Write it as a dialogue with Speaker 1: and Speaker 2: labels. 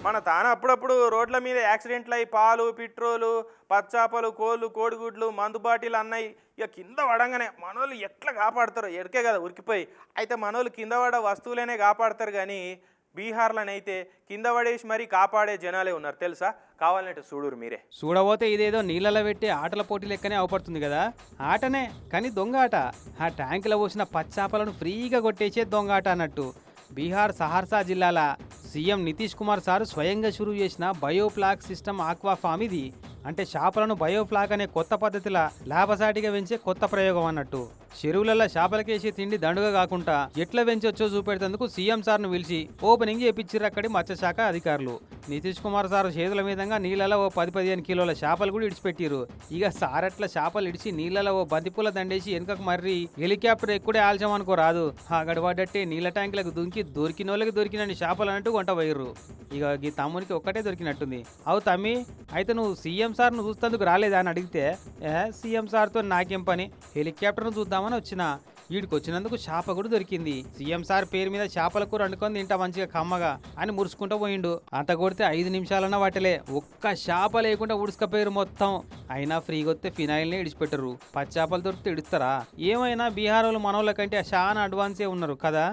Speaker 1: మన తాన అప్పుడప్పుడు రోడ్ల మీద యాక్సిడెంట్లు అయి పాలు పెట్రోలు పచ్చాపలు కోళ్ళు కోడిగుడ్లు మందు బాటిల్ అన్నాయి. ఇక కింద పడంగానే మనోళ్ళు ఎట్లా కాపాడతారో ఎరికే కదా ఉరికిపోయి. అయితే మనోళ్ళు కింద పడ వస్తువులనే కాపాడతారు కానీ బీహార్లోనైతే కింద పడేసి మరీ కాపాడే జనాలే ఉన్నారు తెలుసా. కావాలంటే చూడురు మీరే.
Speaker 2: చూడబోతే ఇదేదో నీళ్ళలో పెట్టి ఆటల పోటీ లెక్కనే అవపడుతుంది కదా. ఆటనే కానీ దొంగ ఆట. ఆ ట్యాంకులో పోసిన పచ్చాపలను ఫ్రీగా కొట్టేసే దొంగ ఆట అన్నట్టు. బీహార్ సహార్సా జిల్లాల సీఎం నితీష్ కుమార్ సార్ స్వయంగా షురూ చేసిన బయోప్లాక్ సిస్టమ్ ఆక్వా ఫామ్ ఇది. అంటే చేపలను బయోప్లాక్ అనే కొత్త పద్ధతిలో లాభసాటిగా పెంచే కొత్త ప్రయోగం అన్నట్టు. చెరువులలో చేపలకేసి తిండి దండుగా కాకుండా ఎట్లా పెంచొచ్చో చూపెడేందుకు సీఎం సార్ను పిలిచి ఓపెనింగ్ చేయించారు అక్కడి మత్స్యశాఖ అధికారులు. నితీష్ కుమార్ సార్ చేతుల మీదంగా నీళ్ళలో ఓ 10-15 కిలోల చేపలు కూడా ఇడిచిపెట్టిరు. ఇక సారట్ల చేపలు ఇడిచి నీళ్ళలో ఓ బంతిపూల దండేసి వెనుకకు మర్రి హెలికాప్టర్ ఎక్కుడే ఆల్చం అనుకో రాదు. ఆ గడబడ్డట్టే నీళ్ళ ట్యాంకులకు దుంకి దొరికిన వాళ్ళకి దొరికినన్ని చేపలు అన్నట్టు వంట పోయిర్రు. ఇక ఈ తమ్మునికి ఒక్కటే దొరికినట్టుంది. అవు తమ్మి, అయితే నువ్వు సీఎం సార్ను చూస్తేందుకు రాలేదా అని అడిగితే సీఎం సార్తో నాకేం పని, హెలికాప్టర్ను చూద్దామని వచ్చిన. వీడికి వచ్చినందుకు చేప కూడా దొరికింది. సీఎం సార్ పేరు మీద చేపల కూర వండుకొని తింటా మంచిగా కమ్మగా అని మురుసుకుంటూ పోయిండు. అంత కొడితే 5 నిమిషాలన్నా వాటలే ఒక్క చేప లేకుండా ఉడుసుకపోయారు మొత్తం. అయినా ఫ్రీగా వస్తే ఫినాయిల్నే ఇడిచిపెట్టరు. పచ్చాపలు దొరికితే ఇడుస్తారా? ఏమైనా బీహార్ వాళ్ళు మనోళ్ళ కంటే చాలా అడ్వాన్సే ఉన్నారు కదా.